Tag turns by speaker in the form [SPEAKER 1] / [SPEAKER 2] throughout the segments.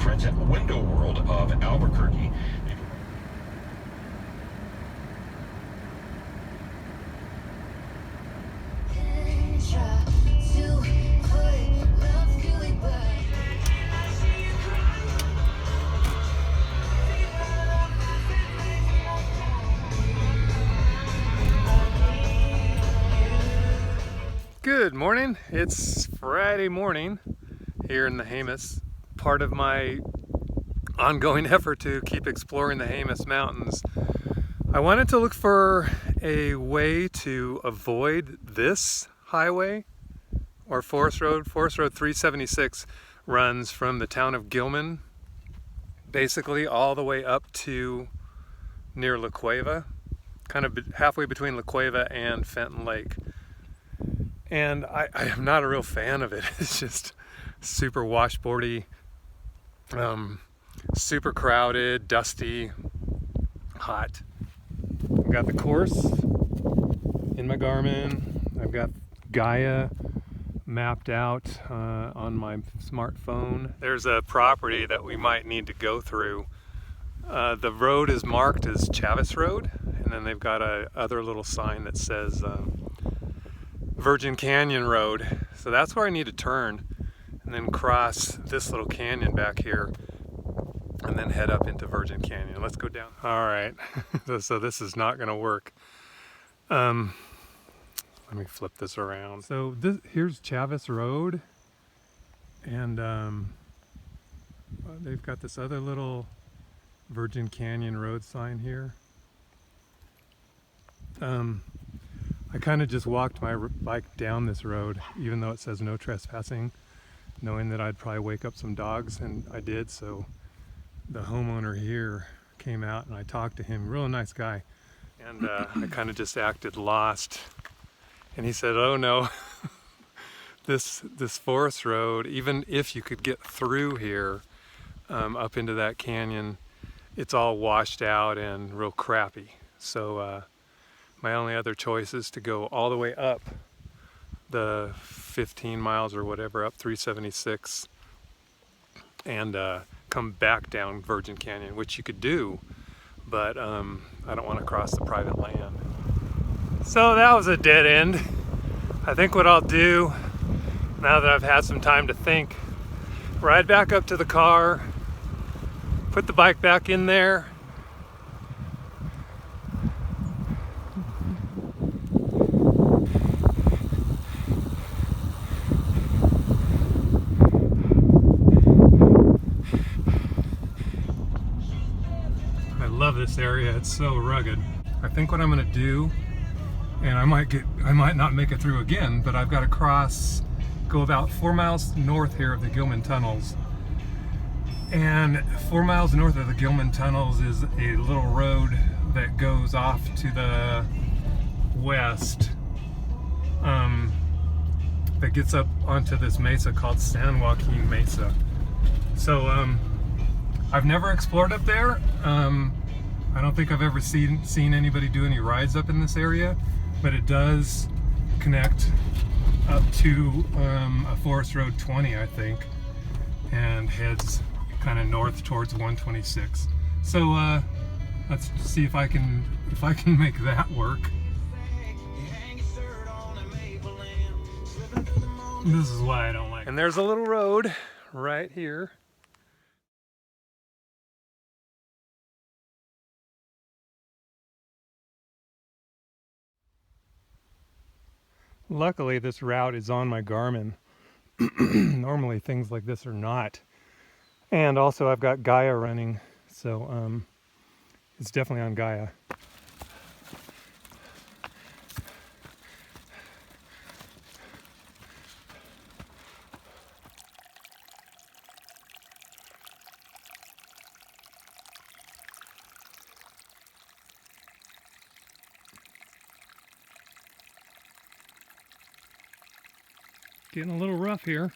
[SPEAKER 1] friends at Window World of Albuquerque.
[SPEAKER 2] Good morning. It's Friday morning here in the Jemez, part of my ongoing effort to keep exploring the Jemez Mountains. I wanted to look for a way to avoid this highway or Forest Road. Forest Road 376 runs from the town of Gilman basically all the way up to near La Cueva, kind of halfway between La Cueva and Fenton Lake. And I am not a real fan of it. It's just super washboardy, super crowded, dusty, hot. I've got the course in my Garmin. I've got Gaia mapped out on my smartphone. There's a property that we might need to go through. The road is marked as Chavez Road, and then they've got a other little sign that says Virgin Canyon Road. So that's where I need to turn and then cross this little canyon back here and then head up into Virgin Canyon. Let's go down. All right, so this is not gonna work. Let me flip this around. So here's Chavez Road, and they've got this other little Virgin Canyon Road sign here. I kind of just walked my bike down this road, even though it says no trespassing, knowing that I'd probably wake up some dogs, and I did. So the homeowner here came out and I talked to him, real nice guy, and I kind of just acted lost. And he said, oh no, this forest road, even if you could get through here up into that canyon, it's all washed out and real crappy. So my only other choice is to go all the way up the 15 miles or whatever, up 376, and come back down Virgin Canyon, which you could do, but I don't want to cross the private land. So that was a dead end. I think what I'll do, now that I've had some time to think, ride back up to the car, put the bike back in there, love this area. It's so rugged. I think what I'm gonna do, and I might not make it through again, but I've got to go about 4 miles north here of the Gilman tunnels. And 4 miles north of the Gilman tunnels is a little road that goes off to the west, that gets up onto this mesa called San Joaquin Mesa. So I've never explored up there. I don't think I've ever seen anybody do any rides up in this area, but it does connect up to a Forest Road 20, I think, and heads kind of north towards 126. So let's see if I can make that work. This is why I don't like it. And there's a little road right here. Luckily, this route is on my Garmin. Normally things like this are not. And also I've got Gaia running, so it's definitely on Gaia. Getting a little rough here.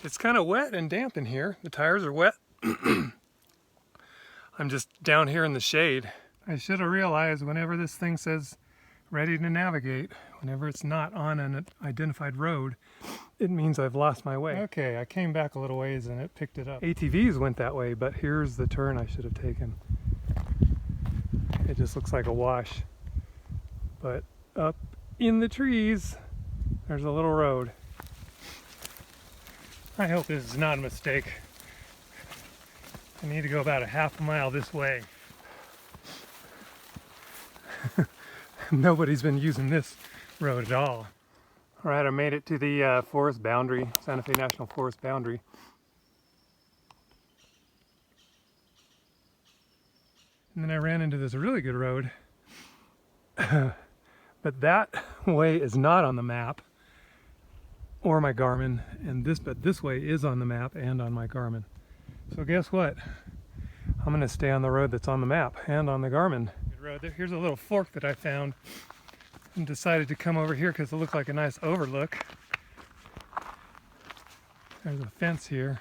[SPEAKER 2] It's kind of wet and damp in here. The tires are wet. I'm just down here in the shade. I should have realized whenever this thing says ready to navigate, whenever it's not on an identified road, it means I've lost my way. Okay, I came back a little ways and it picked it up. ATVs went that way, but here's the turn I should have taken. It just looks like a wash. But up in the trees, there's a little road. I hope this is not a mistake. I need to go about a half a mile this way. Nobody's been using this road at all. All right, I made it to the forest boundary, Santa Fe National Forest boundary. And then I ran into this really good road. But that way is not on the map or my Garmin, and this way is on the map and on my Garmin. So guess what? I'm gonna stay on the road that's on the map and on the Garmin. Here's a little fork that I found and decided to come over here because it looked like a nice overlook. There's a fence here.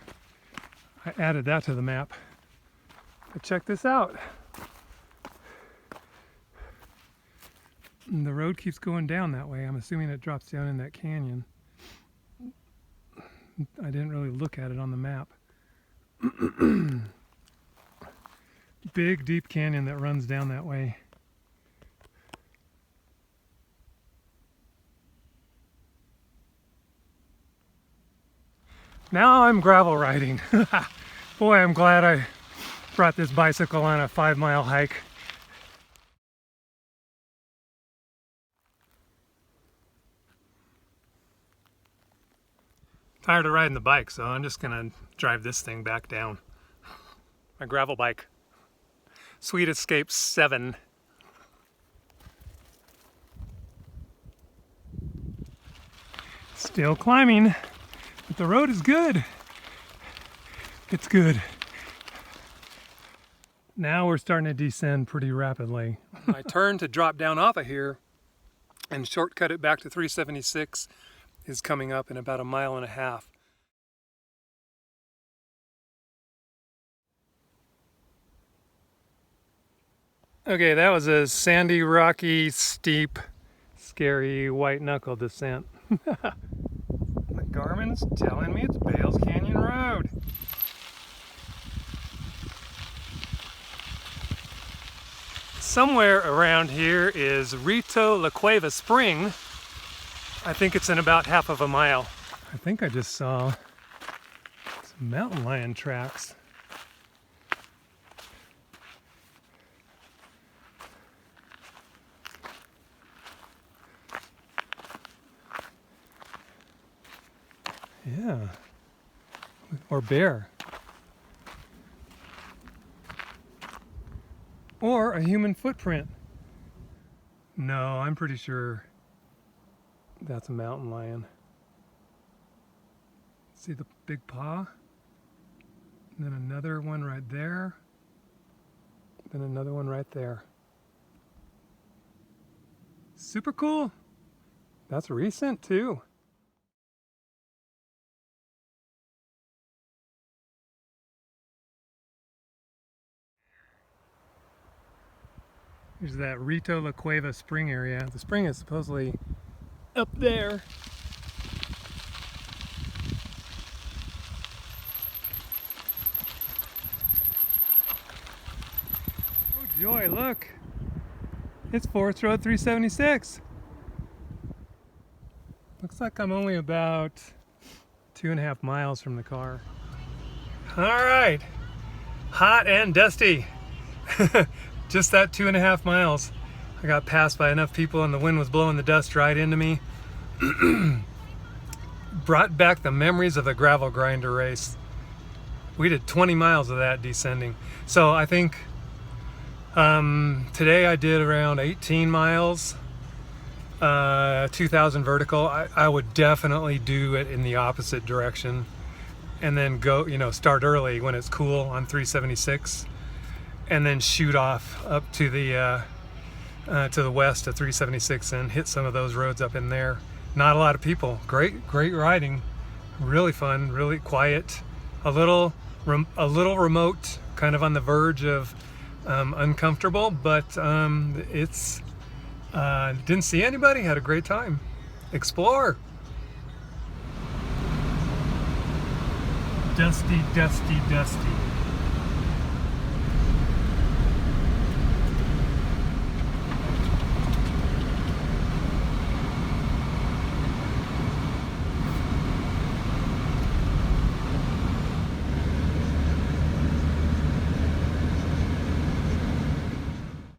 [SPEAKER 2] I added that to the map. But check this out. And the road keeps going down that way. I'm assuming it drops down in that canyon. I didn't really look at it on the map. Big deep canyon that runs down that way. Now I'm gravel riding. Boy, I'm glad I brought this bicycle on a 5-mile hike. Tired of riding the bike, so I'm just gonna drive this thing back down. My gravel bike. Sweet Escape 7. Still climbing, but the road is good. It's good. Now we're starting to descend pretty rapidly. I turned to drop down off of here and shortcut it back to 376 is coming up in about 1.5 miles. Okay, that was a sandy, rocky, steep, scary, white knuckle descent. The Garmin's telling me it's Bales Canyon Road. Somewhere around here is La Cueva Spring. I think it's in about 1/2 mile. I think I just saw some mountain lion tracks. Yeah, or bear. Or a human footprint. No, I'm pretty sure that's a mountain lion. See the big paw? And then another one right there. Then another one right there. Super cool. That's recent too. There's that La Cueva spring area. The spring is supposedly up there. Oh joy, look! It's Forest Road 376. Looks like I'm only about 2.5 miles from the car. All right, hot and dusty. Just that 2.5 miles. I got passed by enough people and the wind was blowing the dust right into me. Brought back the memories of the gravel grinder race. We did 20 miles of that descending. So I think today I did around 18 miles, 2,000 vertical. I would definitely do it in the opposite direction and then go, start early when it's cool on 376. And then shoot off up to the west of 376 and hit some of those roads up in there. Not a lot of people. Great riding. Really fun, really quiet, a little remote, kind of on the verge of uncomfortable, but it's didn't see anybody, had a great time. Explore. Dusty, dusty, dusty.